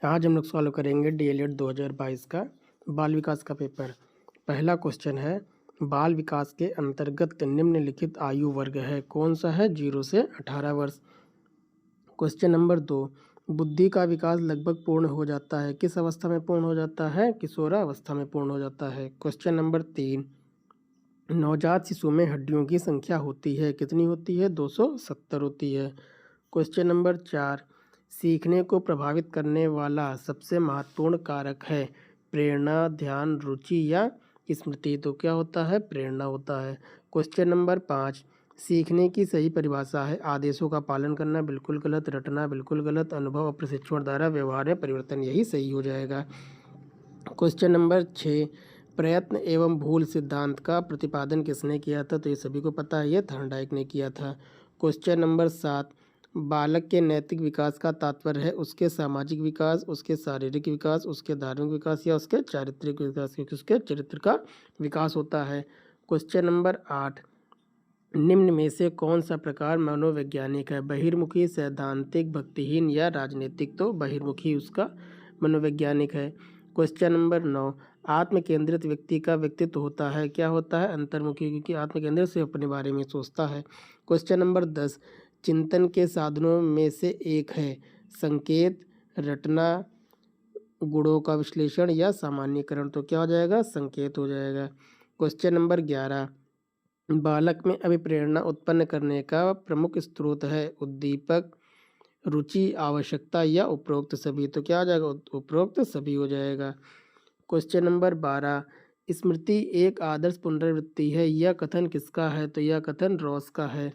आज हम लोग सॉल्व करेंगे डीएलएड 2022 का बाल विकास का पेपर। पहला क्वेश्चन है, बाल विकास के अंतर्गत निम्नलिखित आयु वर्ग है, कौन सा है? 0 से 18 वर्ष। क्वेश्चन नंबर 2, बुद्धि का विकास लगभग पूर्ण हो जाता है, किस अवस्था में पूर्ण हो जाता है? किशोरावस्था में पूर्ण हो जाता है। क्वेश्चन नंबर 3, नवजात शिशु में हड्डियों की संख्या होती है, कितनी होती है? 270 होती है। क्वेश्चन नंबर 4, सीखने को प्रभावित करने वाला सबसे महत्वपूर्ण कारक है प्रेरणा, ध्यान, रुचि या स्मृति? तो क्या होता है? प्रेरणा होता है। क्वेश्चन नंबर 5, सीखने की सही परिभाषा है आदेशों का पालन करना, बिल्कुल गलत, रटना, बिल्कुल गलत, अनुभव और प्रशिक्षण द्वारा व्यवहार में परिवर्तन, यही सही हो जाएगा। क्वेश्चन नंबर 6, प्रयत्न एवं भूल सिद्धांत का प्रतिपादन किसने किया था? तो ये सभी को पता है, ये थॉर्नडाइक ने किया था। क्वेश्चन नंबर 7, बालक के नैतिक विकास का तात्पर्य है उसके सामाजिक विकास, उसके शारीरिक विकास, उसके धार्मिक विकास या उसके चारित्रिक विकास, क्योंकि उसके चरित्र का विकास होता है। क्वेश्चन नंबर 8, निम्न में से कौन सा प्रकार मनोवैज्ञानिक है? बहिर्मुखी, सैद्धांतिक, भक्तिहीन या राजनीतिक? तो बहिर्मुखी उसका मनोवैज्ञानिक है। क्वेश्चन नंबर 9, आत्म केंद्रित व्यक्ति का व्यक्तित्व होता है, क्या होता है? अंतर्मुखी, क्योंकि आत्म केंद्रित से अपने बारे में सोचता है। क्वेश्चन नंबर 10, चिंतन के साधनों में से एक है संकेत, रटना, गुणों का विश्लेषण या सामान्यीकरण? तो क्या हो जाएगा? संकेत हो जाएगा। क्वेश्चन नंबर 11, बालक में अभिप्रेरणा उत्पन्न करने का प्रमुख स्रोत है उद्दीपक, रुचि, आवश्यकता या उपरोक्त सभी? तो क्या आ जाएगा? उपरोक्त सभी हो जाएगा। क्वेश्चन नंबर 12, स्मृति एक आदर्श पुनरावृत्ति है, यह कथन किसका है? तो यह कथन रॉस का है।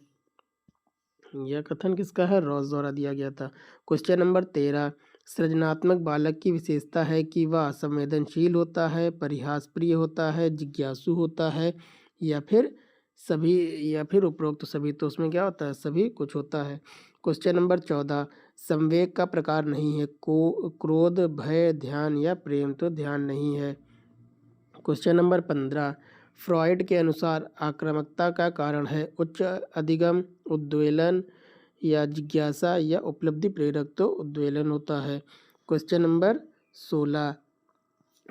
यह कथन किसका है? रॉस द्वारा दिया गया था। क्वेश्चन नंबर 13, सृजनात्मक बालक की विशेषता है कि वह संवेदनशील होता है, परिहास प्रिय होता है, जिज्ञासु होता है या फिर सभी या फिर उपरोक्त सभी? तो उसमें क्या होता है? सभी कुछ होता है। क्वेश्चन नंबर 14, संवेग का प्रकार नहीं है क्रोध, भय, ध्यान या प्रेम? तो ध्यान नहीं है। क्वेश्चन नंबर 15, फ्रॉइड के अनुसार आक्रामकता का कारण है उच्च अधिगम, उद्वेलन या जिज्ञासा या उपलब्धि प्रेरक? तो उद्वेलन होता है। क्वेश्चन नंबर 16,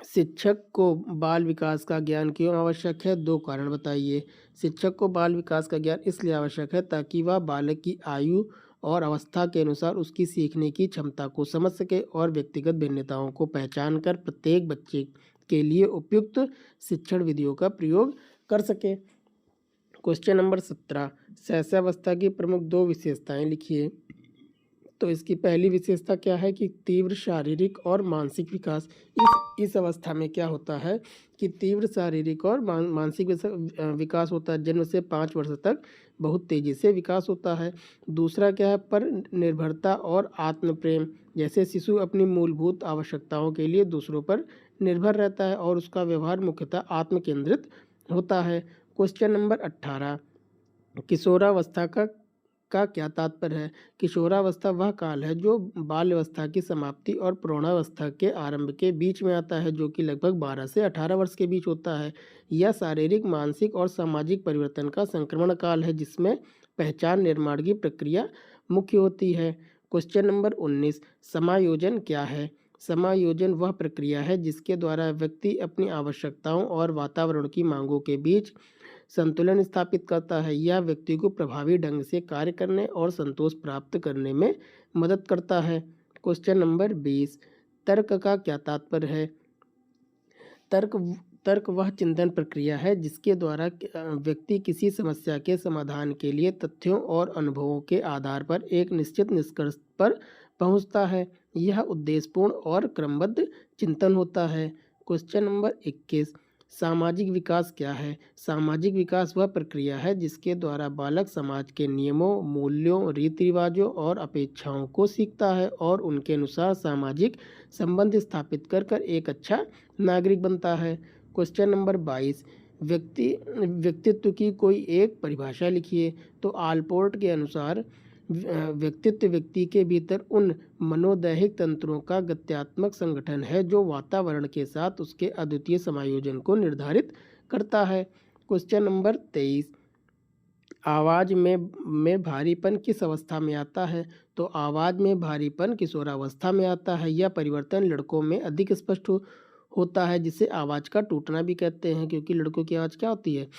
शिक्षक को बाल विकास का ज्ञान क्यों आवश्यक है? 2 कारण बताइए। शिक्षक को बाल विकास का ज्ञान इसलिए आवश्यक है ताकि वह बालक की आयु और अवस्था के अनुसार उसकी सीखने की क्षमता को समझ सके और व्यक्तिगत भिन्नताओं को पहचान कर प्रत्येक बच्चे के लिए उपयुक्त शिक्षण विधियों का प्रयोग कर सके। क्वेश्चन नंबर 17, शैशवावस्था की प्रमुख 2 विशेषताएं लिखिए। तो इसकी पहली विशेषता क्या है कि तीव्र शारीरिक और मानसिक विकास। इस अवस्था में क्या होता है कि तीव्र शारीरिक और मानसिक विकास होता है। जन्म से 5 वर्ष तक बहुत तेजी से विकास होता है। दूसरा क्या है? पर निर्भरता और आत्म प्रेम, जैसे शिशु अपनी मूलभूत आवश्यकताओं के लिए दूसरों पर निर्भर रहता है और उसका व्यवहार मुख्यतः आत्म केंद्रित होता है। क्वेश्चन नंबर 18, किशोरावस्था का क्या तात्पर्य है? किशोरावस्था वह काल है जो बाल्यावस्था की समाप्ति और प्रौढ़ावस्था के आरंभ के बीच में आता है, जो कि लगभग 12 से 18 वर्ष के बीच होता है। यह शारीरिक, मानसिक और सामाजिक परिवर्तन का संक्रमण काल है जिसमें पहचान निर्माण की प्रक्रिया मुख्य होती है। क्वेश्चन नंबर 19, समायोजन क्या है? समायोजन वह प्रक्रिया है जिसके द्वारा व्यक्ति अपनी आवश्यकताओं और वातावरण की मांगों के बीच संतुलन स्थापित करता है। यह व्यक्ति को प्रभावी ढंग से कार्य करने और संतोष प्राप्त करने में मदद करता है। क्वेश्चन नंबर 20, तर्क का क्या तात्पर्य है? तर्क तर्क वह चिंतन प्रक्रिया है जिसके द्वारा व्यक्ति किसी समस्या के समाधान के लिए तथ्यों और अनुभवों के आधार पर एक निश्चित निष्कर्ष पर पहुंचता है। यह उद्देश्यपूर्ण और क्रमबद्ध चिंतन होता है। क्वेश्चन नंबर 21, सामाजिक विकास क्या है? सामाजिक विकास वह प्रक्रिया है जिसके द्वारा बालक समाज के नियमों, मूल्यों, रीति रिवाजों और अपेक्षाओं को सीखता है और उनके अनुसार सामाजिक संबंध स्थापित कर एक अच्छा नागरिक बनता है। क्वेश्चन नंबर 22, व्यक्तित्व की कोई एक परिभाषा लिखिए। तो आलपोर्ट के अनुसार व्यक्तित्व व्यक्ति के भीतर उन मनोदैहिक तंत्रों का गत्यात्मक संगठन है जो वातावरण के साथ उसके अद्वितीय समायोजन को निर्धारित करता है। क्वेश्चन नंबर 23, आवाज़ में भारीपन किस अवस्था में आता है? तो आवाज़ में भारीपन किशोरावस्था में आता है। यह परिवर्तन लड़कों में अधिक स्पष्ट होता है, जिसे आवाज़ का टूटना भी कहते हैं, क्योंकि लड़कों की आवाज़ क्या होती है?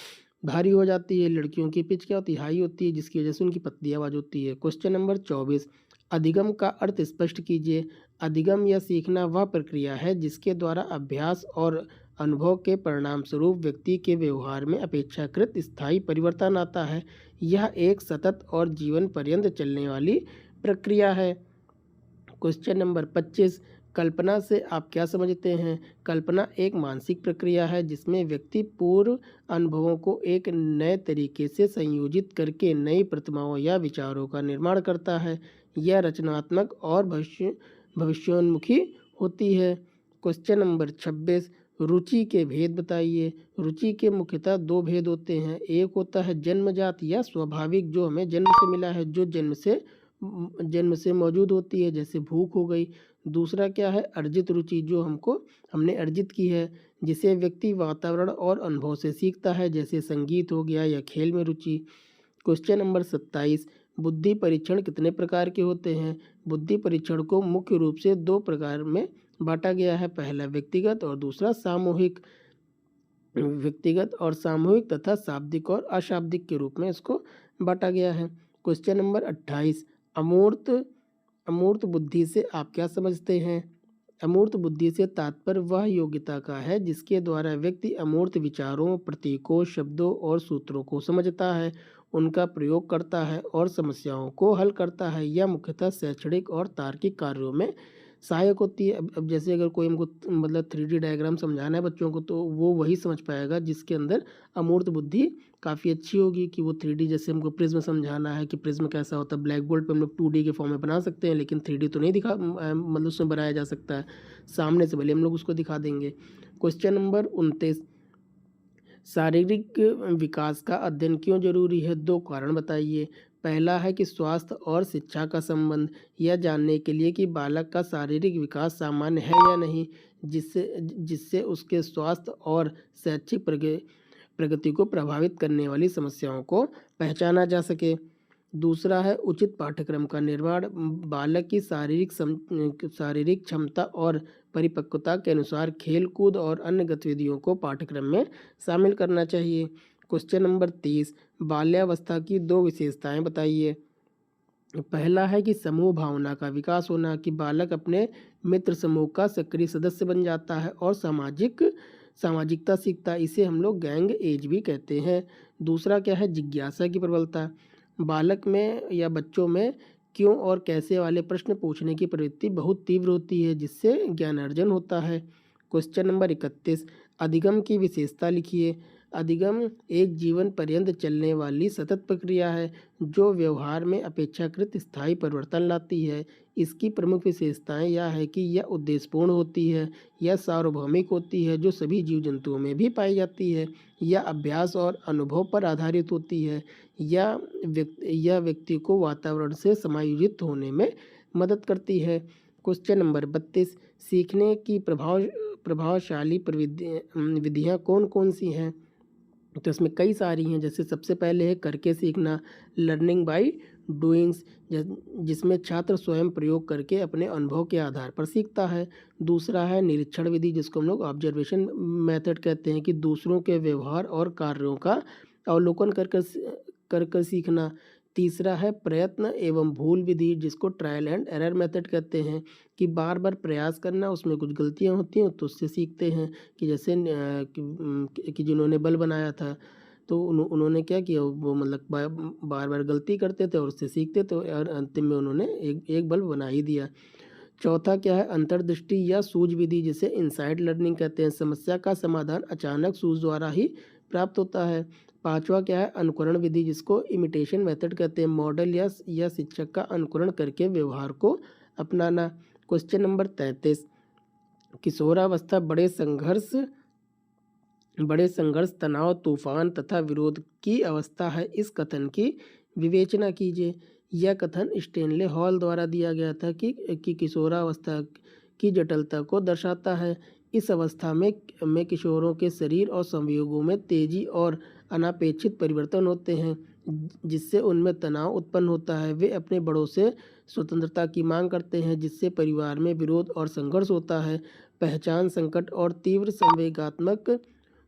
भारी हो जाती है। लड़कियों की पिच क्या होती है? हाई होती है, जिसकी वजह से उनकी पतली आवाज़ होती है। क्वेश्चन नंबर 24, अधिगम का अर्थ स्पष्ट कीजिए। अधिगम या सीखना वह प्रक्रिया है जिसके द्वारा अभ्यास और अनुभव के परिणाम स्वरूप व्यक्ति के व्यवहार में अपेक्षाकृत स्थायी परिवर्तन आता है। यह एक सतत और जीवन पर्यंत चलने वाली प्रक्रिया है। क्वेश्चन नंबर 25, कल्पना से आप क्या समझते हैं? कल्पना एक मानसिक प्रक्रिया है जिसमें व्यक्ति पूर्व अनुभवों को एक नए तरीके से संयोजित करके नई प्रतिमाओं या विचारों का निर्माण करता है। यह रचनात्मक और भविष्योन्मुखी होती है। क्वेश्चन नंबर 26, रुचि के भेद बताइए। रुचि के मुख्यतः दो भेद होते हैं। एक होता है जन्मजात या स्वाभाविक, जो हमें जन्म से मिला है, जो जन्म से मौजूद होती है, जैसे भूख हो गई। दूसरा क्या है? अर्जित रुचि, जो हमने अर्जित की है, जिसे व्यक्ति वातावरण और अनुभव से सीखता है, जैसे संगीत हो गया या खेल में रुचि। क्वेश्चन नंबर 27, बुद्धि परीक्षण कितने प्रकार के होते हैं? बुद्धि परीक्षण को मुख्य रूप से दो प्रकार में बांटा गया है। पहला व्यक्तिगत और दूसरा सामूहिक। व्यक्तिगत और सामूहिक तथा शाब्दिक और अशाब्दिक के रूप में इसको बांटा गया है। क्वेश्चन नंबर 28, अमूर्त अमूर्त बुद्धि से आप क्या समझते हैं? अमूर्त बुद्धि से तात्पर्य वह योग्यता का है जिसके द्वारा व्यक्ति अमूर्त विचारों, प्रतीकों, शब्दों और सूत्रों को समझता है, उनका प्रयोग करता है और समस्याओं को हल करता है। यह मुख्यतः शैक्षणिक और तार्किक कार्यों में सहायक होती है। अब जैसे अगर कोई हमको मतलब 3D डायग्राम समझाना है बच्चों को, तो वो वही समझ पाएगा जिसके अंदर अमूर्त बुद्धि काफ़ी अच्छी होगी। कि वो 3D, जैसे हमको प्रिज्म समझाना है कि प्रिज्म कैसा होता है, ब्लैक बोर्ड पे हम लोग 2D के फॉर्म में बना सकते हैं, लेकिन 3D तो नहीं मतलब उसमें बनाया जा सकता है। सामने से भले हम लोग उसको दिखा देंगे। क्वेश्चन नंबर 29, शारीरिक विकास का अध्ययन क्यों जरूरी है? दो कारण बताइए। पहला है कि स्वास्थ्य और शिक्षा का संबंध, यह जानने के लिए कि बालक का शारीरिक विकास सामान्य है या नहीं, जिससे जिससे उसके स्वास्थ्य और शैक्षिक प्रगति को प्रभावित करने वाली समस्याओं को पहचाना जा सके। दूसरा है उचित पाठ्यक्रम का निर्माण, बालक की शारीरिक क्षमता और परिपक्वता के अनुसार खेल कूद और अन्य गतिविधियों को पाठ्यक्रम में शामिल करना चाहिए। क्वेश्चन नंबर 30, बाल्यावस्था की दो विशेषताएं बताइए। पहला है कि समूह भावना का विकास होना, कि बालक अपने मित्र समूह का सक्रिय सदस्य बन जाता है और सामाजिकता सीखता है। इसे हम लोग गैंग एज भी कहते हैं। दूसरा क्या है? जिज्ञासा की प्रबलता, बालक में या बच्चों में क्यों और कैसे वाले प्रश्न पूछने की प्रवृत्ति बहुत तीव्र होती है, जिससे ज्ञानार्जन होता है। क्वेश्चन नंबर 31, अधिगम की विशेषता लिखिए। अधिगम एक जीवन पर्यंत चलने वाली सतत प्रक्रिया है जो व्यवहार में अपेक्षाकृत स्थायी परिवर्तन लाती है। इसकी प्रमुख विशेषताएं यह है कि यह उद्देश्यपूर्ण होती है, यह सार्वभौमिक होती है जो सभी जीव जंतुओं में भी पाई जाती है, यह अभ्यास और अनुभव पर आधारित होती है, यह व्यक्ति को वातावरण से समायोजित होने में मदद करती है। क्वेश्चन नंबर 32, सीखने की प्रभावशाली विधियाँ कौन कौन सी हैं? तो इसमें कई सारी हैं। जैसे सबसे पहले है करके सीखना, लर्निंग बाय डूइंग्स, जिसमें छात्र स्वयं प्रयोग करके अपने अनुभव के आधार पर सीखता है। दूसरा है निरीक्षण विधि, जिसको हम लोग ऑब्जर्वेशन मेथड कहते हैं, कि दूसरों के व्यवहार और कार्यों का अवलोकन कर सीखना। तीसरा है प्रयत्न एवं भूल विधि, जिसको ट्रायल एंड एरर मेथड कहते हैं, कि बार बार प्रयास करना, उसमें कुछ गलतियां होती हैं तो उससे सीखते हैं। कि जैसे कि जिन्होंने बल्ब बनाया था, तो उन्होंने क्या किया, वो मतलब बार बार गलती करते थे और उससे सीखते थे, और अंतिम में उन्होंने एक बल्ब बना ही दिया। चौथा क्या है? अंतर्दृष्टि या सूझ विधि, जिसे इनसाइड लर्निंग कहते हैं। समस्या का समाधान अचानक सूझ द्वारा ही प्राप्त होता है। पांचवा क्या है? अनुकरण विधि, जिसको इमिटेशन मेथड कहते हैं। मॉडल या शिक्षक का अनुकरण करके व्यवहार को अपनाना। क्वेश्चन नंबर 33, किशोरावस्था बड़े संघर्ष, तनाव, तूफान तथा विरोध की अवस्था है। इस कथन की विवेचना कीजिए। यह कथन स्टेनले हॉल द्वारा दिया गया था कि किशोरावस्था की जटिलता को दर्शाता है। इस अवस्था में किशोरों के शरीर और संवेगों में तेजी और अनापेक्षित परिवर्तन होते हैं। जिससे उनमें तनाव उत्पन्न होता है। वे अपने बड़ों से स्वतंत्रता की मांग करते हैं, जिससे परिवार में विरोध और संघर्ष होता है। पहचान संकट और तीव्र संवेगात्मक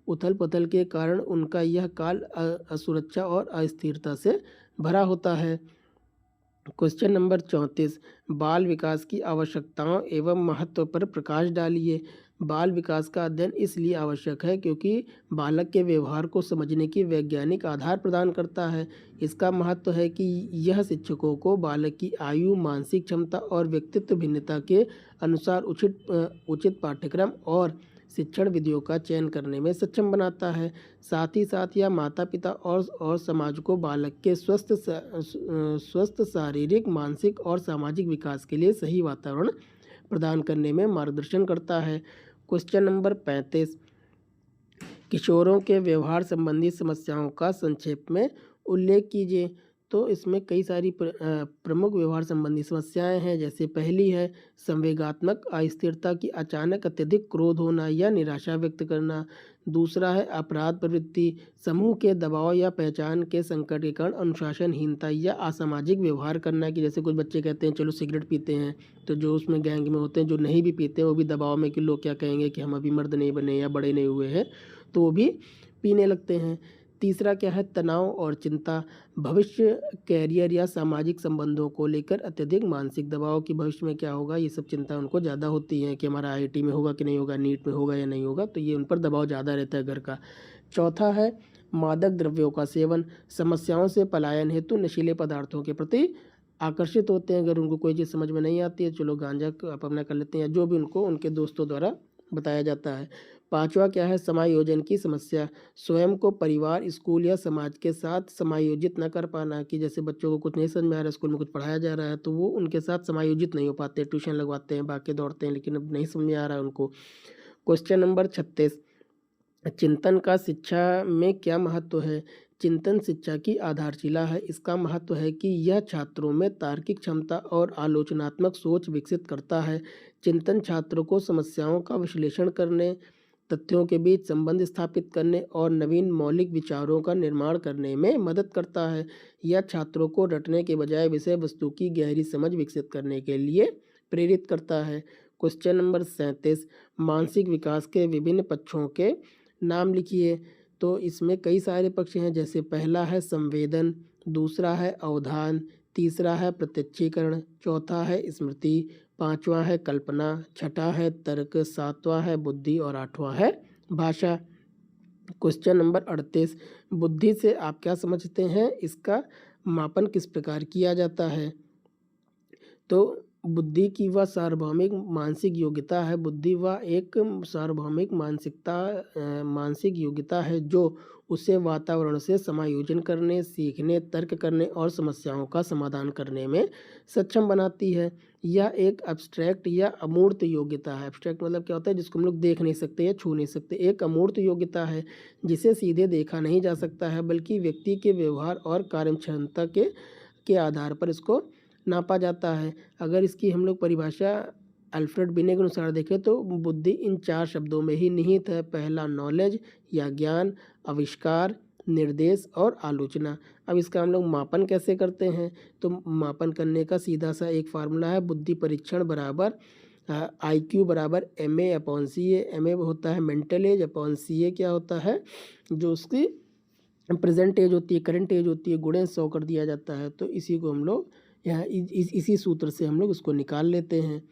उथल-पुथल के कारण उनका यह काल असुरक्षा और अस्थिरता से भरा होता है। क्वेश्चन नंबर 34, बाल विकास की आवश्यकताओं एवं महत्व पर प्रकाश डालिए। बाल विकास का अध्ययन इसलिए आवश्यक है क्योंकि बालक के व्यवहार को समझने की वैज्ञानिक आधार प्रदान करता है। इसका महत्व है कि यह शिक्षकों को बालक की आयु, मानसिक क्षमता और व्यक्तित्व भिन्नता के अनुसार उचित पाठ्यक्रम और शिक्षण विधियों का चयन करने में सक्षम बनाता है। साथ ही साथ यह माता पिता और समाज को बालक के स्वस्थ शारीरिक, मानसिक और सामाजिक विकास के लिए सही वातावरण प्रदान करने में मार्गदर्शन करता है। क्वेश्चन नंबर 35, किशोरों के व्यवहार संबंधी समस्याओं का संक्षेप में उल्लेख कीजिए। तो इसमें कई सारी प्रमुख व्यवहार संबंधी समस्याएं हैं। जैसे पहली है संवेगात्मक अस्थिरता की अचानक अत्यधिक क्रोध होना या निराशा व्यक्त करना। दूसरा है अपराध प्रवृत्ति, समूह के दबाव या पहचान के संकट के कारण अनुशासनहीनता या असामाजिक व्यवहार करना। कि जैसे कुछ बच्चे कहते हैं चलो सिगरेट पीते हैं, तो जो उसमें गैंग में होते हैं जो नहीं भी पीते हैं वो भी दबाव में कि लोग क्या कहेंगे कि हम अभी मर्द नहीं बने या बड़े नहीं हुए हैं, तो वो भी पीने लगते हैं। तीसरा क्या है तनाव और चिंता, भविष्य, कैरियर या सामाजिक संबंधों को लेकर अत्यधिक मानसिक दबाव कि भविष्य में क्या होगा, ये सब चिंता उनको ज़्यादा होती है कि हमारा आईआईटी में होगा कि नहीं होगा, नीट में होगा या नहीं होगा, तो ये उन पर दबाव ज़्यादा रहता है घर का। चौथा है मादक द्रव्यों का सेवन, समस्याओं से पलायन हेतु नशीले पदार्थों के प्रति आकर्षित होते हैं। अगर उनको कोई चीज़ समझ में नहीं आती है, चलो गांजा आप अपना कर लेते हैं, जो भी उनको उनके दोस्तों द्वारा बताया जाता है। पांचवा क्या है समायोजन की समस्या, स्वयं को परिवार, स्कूल या समाज के साथ समायोजित न कर पाना। कि जैसे बच्चों को कुछ नहीं समझ में आ रहा है, स्कूल में कुछ पढ़ाया जा रहा है तो वो उनके साथ समायोजित नहीं हो पाते, ट्यूशन लगवाते हैं, भाग के दौड़ते हैं, लेकिन अब नहीं समझ में आ रहा है उनको। क्वेश्चन नंबर 36, चिंतन का शिक्षा में क्या महत्व है। चिंतन शिक्षा की आधारशिला है। इसका महत्व है कि यह छात्रों में तार्किक क्षमता और आलोचनात्मक सोच विकसित करता है। चिंतन छात्रों को समस्याओं का विश्लेषण करने, तथ्यों के बीच संबंध स्थापित करने और नवीन मौलिक विचारों का निर्माण करने में मदद करता है। यह छात्रों को रटने के बजाय विषय वस्तु की गहरी समझ विकसित करने के लिए प्रेरित करता है। क्वेश्चन नंबर 37, मानसिक विकास के विभिन्न पक्षों के नाम लिखिए। तो इसमें कई सारे पक्ष हैं। जैसे पहला है संवेदन, दूसरा है अवधान, तीसरा है प्रत्यक्षीकरण, चौथा है स्मृति, पांचवा है कल्पना, छठा है तर्क, सातवां है बुद्धि और आठवां है भाषा। क्वेश्चन नंबर 38, बुद्धि से आप क्या समझते हैं, इसका मापन किस प्रकार किया जाता है। तो बुद्धि की वह सार्वभौमिक मानसिक योग्यता है। बुद्धि वह एक सार्वभौमिक मानसिक योग्यता है जो उसे वातावरण से समायोजन करने, सीखने, तर्क करने और समस्याओं का समाधान करने में सक्षम बनाती है। यह एक एब्स्ट्रैक्ट या अमूर्त योग्यता है। एब्स्ट्रैक्ट मतलब क्या होता है, जिसको हम लोग देख नहीं सकते या छू नहीं सकते। एक अमूर्त योग्यता है जिसे सीधे देखा नहीं जा सकता है, बल्कि व्यक्ति के व्यवहार और कार्यक्षमता के आधार पर इसको नापा जाता है। अगर इसकी हम लोग परिभाषा अल्फ्रेड बिने के अनुसार देखें तो बुद्धि इन 4 शब्दों में ही निहित है। पहला नॉलेज या ज्ञान, आविष्कार, निर्देश और आलोचना। अब इसका हम लोग मापन कैसे करते हैं, तो मापन करने का सीधा सा एक फार्मूला है, बुद्धि परीक्षण बराबर IQ बराबर MA/CA। MA होता है मेंटल एज, अपॉन CA क्या होता है, जो उसकी प्रेजेंट एज होती है, करंट एज होती है, गुणे 100 कर दिया जाता है। तो इसी को हम लोग यहाँ इसी सूत्र से हम लोग इसको निकाल लेते हैं।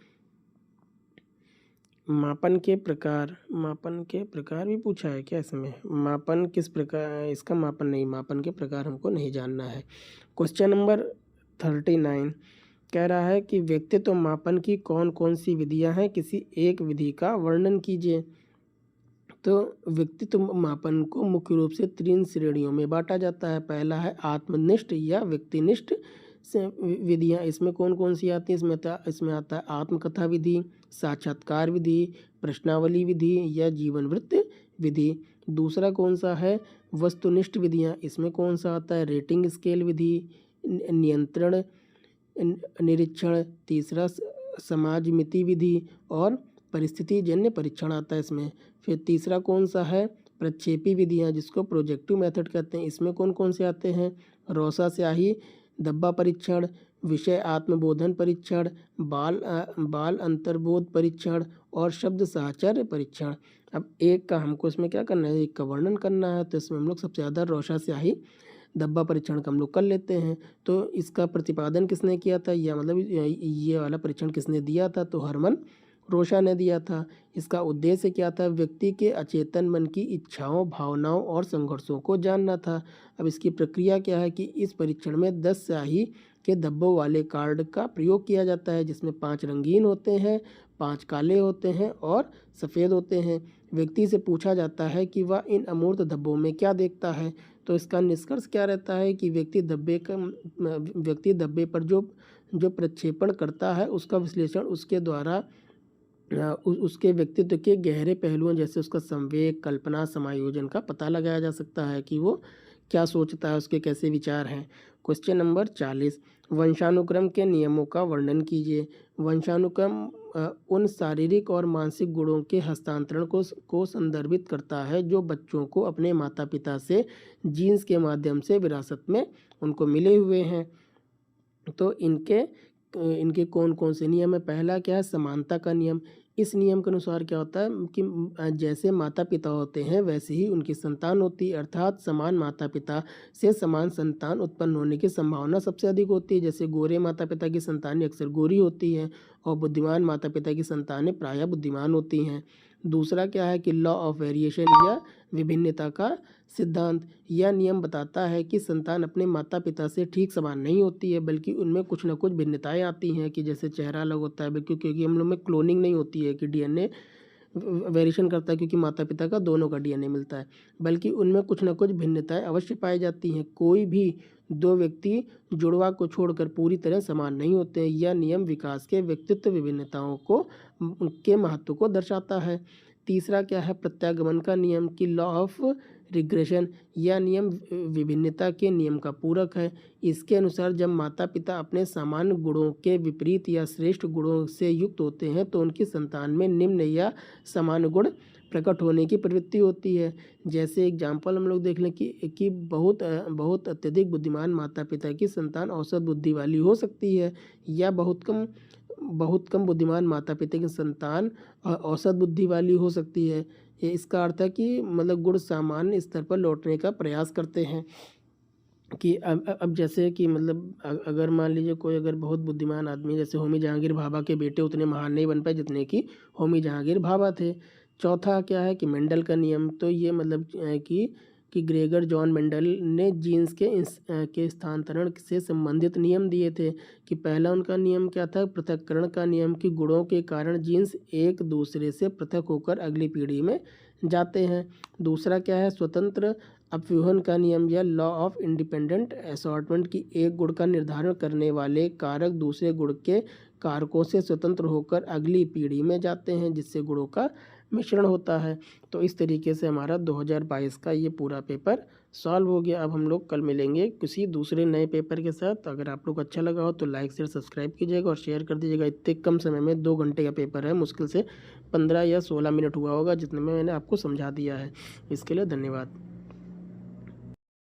मापन के प्रकार भी पूछा है क्या इसमें, मापन किस प्रकार, इसका मापन नहीं, मापन के प्रकार हमको नहीं जानना है। क्वेश्चन नंबर 39 कह रहा है कि व्यक्तित्व मापन की कौन कौन सी विधियां हैं, किसी एक विधि का वर्णन कीजिए। तो व्यक्तित्व मापन को मुख्य रूप से 3 श्रेणियों में बांटा जाता है। पहला है आत्मनिष्ठ या व्यक्तिनिष्ठ विधियाँ। इसमें कौन कौन सी आती हैं, इसमें आता है आत्मकथा विधि, साक्षात्कार विधि, प्रश्नावली विधि या जीवन वृत्त विधि। दूसरा कौन सा है वस्तुनिष्ठ विधियाँ। इसमें कौन सा आता है रेटिंग स्केल विधि, नियंत्रण निरीक्षण। तीसरा समाज मिति विधि और परिस्थिति जन्य परीक्षण आता है इसमें। फिर तीसरा कौन सा है प्रक्षेपी विधियाँ जिसको प्रोजेक्टिव मेथड कहते हैं, इसमें कौन कौन से आते हैं? रोसा स्याही, डब्बा परीक्षण, विषय आत्मबोधन परीक्षण, बाल अंतर्बोध परीक्षण और शब्द साहचर्य परीक्षण। अब एक का हमको इसमें क्या करना है, एक का वर्णन करना है, तो इसमें हम लोग सबसे ज़्यादा रोसा स्याही डब्बा परीक्षण का हम लोग कर लेते हैं। तो इसका प्रतिपादन किसने किया था, या मतलब ये वाला परीक्षण किसने दिया था? तो हरमन रोशा ने दिया था। इसका उद्देश्य क्या था? व्यक्ति के अचेतन मन की इच्छाओं, भावनाओं और संघर्षों को जानना था। अब इसकी प्रक्रिया क्या है कि इस परीक्षण में 10 स्याही के धब्बों वाले कार्ड का प्रयोग किया जाता है, जिसमें 5 रंगीन होते हैं, 5 काले होते हैं और सफ़ेद होते हैं। व्यक्ति से पूछा जाता है कि वह इन अमूर्त धब्बों में क्या देखता है। तो इसका निष्कर्ष क्या रहता है कि व्यक्ति धब्बे पर जो प्रक्षेपण करता है उसका विश्लेषण उसके द्वारा उसके व्यक्तित्व के गहरे पहलुओं जैसे उसका संवेग, कल्पना, समायोजन का पता लगाया जा सकता है कि वो क्या सोचता है, उसके कैसे विचार हैं। क्वेश्चन नंबर 40, वंशानुक्रम के नियमों का वर्णन कीजिए। वंशानुक्रम उन शारीरिक और मानसिक गुणों के हस्तांतरण को संदर्भित करता है जो बच्चों को अपने माता पिता से जीन्स के माध्यम से विरासत में उनको मिले हुए हैं। तो इनके कौन कौन से नियम है? पहला क्या है? समानता का नियम। इस नियम के अनुसार क्या होता है कि जैसे माता पिता होते हैं वैसे ही उनकी संतान होती है, अर्थात समान माता पिता से समान संतान उत्पन्न होने की संभावना सबसे अधिक होती है। जैसे गोरे माता पिता की संतानें अक्सर गोरी होती हैं और बुद्धिमान माता पिता की संतानें प्रायः बुद्धिमान होती हैं। दूसरा क्या है कि लॉ ऑफ वेरिएशन या विभिन्नता का सिद्धांत। यह नियम बताता है कि संतान अपने माता पिता से ठीक समान नहीं होती है, बल्कि उनमें कुछ न कुछ भिन्नताएं आती हैं कि जैसे चेहरा अलग होता है, क्योंकि हम लोग में क्लोनिंग नहीं होती है कि डीएनए वेरिएशन करता है, क्योंकि माता पिता का दोनों का डीएनए मिलता है, बल्कि उनमें कुछ न कुछ भिन्नताएं अवश्य पाई जाती हैं। कोई भी दो व्यक्ति जुड़वा को छोड़कर पूरी तरह समान नहीं होते हैं। यह नियम विकास के व्यक्तित्व विभिन्नताओं के महत्व को दर्शाता है। तीसरा क्या है? प्रत्यागमन का नियम की लॉ ऑफ रिग्रेशन। यह नियम विभिन्नता के नियम का पूरक है। इसके अनुसार जब माता पिता अपने सामान्य गुणों के विपरीत या श्रेष्ठ गुणों से युक्त होते हैं तो उनकी संतान में निम्न या सामान्य गुण प्रकट होने की प्रवृत्ति होती है। जैसे एग्जाम्पल हम लोग देख लें कि बहुत अत्यधिक बुद्धिमान माता पिता की संतान औसत बुद्धि वाली हो सकती है, या बहुत कम बुद्धिमान माता पिता की संतान औसत बुद्धि वाली हो सकती है। ये इसका अर्थ है कि मतलब गुण सामान्य स्तर पर लौटने का प्रयास करते हैं। कि अब जैसे कि मतलब अगर मान लीजिए कोई अगर बहुत बुद्धिमान आदमी, जैसे होमी जहांगीर भाभा के बेटे उतने महान नहीं बन पाए जितने कि होमी जहांगीर भाभा थे। चौथा क्या है कि मेंडल का नियम। तो ये मतलब कि ग्रेगर जॉन मेंडल ने जीन्स के स्थानांतरण से संबंधित नियम दिए थे। कि पहला उनका नियम क्या था? पृथक्करण का नियम। कि गुणों के कारण जीन्स एक दूसरे से पृथक होकर अगली पीढ़ी में जाते हैं। दूसरा क्या है? स्वतंत्र अपव्यूहन का नियम या लॉ ऑफ इंडिपेंडेंट असॉर्टमेंट। की एक गुण का निर्धारण करने वाले कारक दूसरे गुण के कारकों से स्वतंत्र होकर अगली पीढ़ी में जाते हैं, जिससे गुणों का मिश्रण होता है। तो इस तरीके से हमारा 2022 का ये पूरा पेपर सॉल्व हो गया। अब हम लोग कल मिलेंगे किसी दूसरे नए पेपर के साथ। अगर आप लोग अच्छा लगा हो तो लाइक शेयर सब्सक्राइब कीजिएगा और शेयर कर दीजिएगा। इतने कम समय में 2 घंटे का पेपर है, मुश्किल से 15 या 16 मिनट हुआ होगा जितने में मैंने आपको समझा दिया है। इसके लिए धन्यवाद।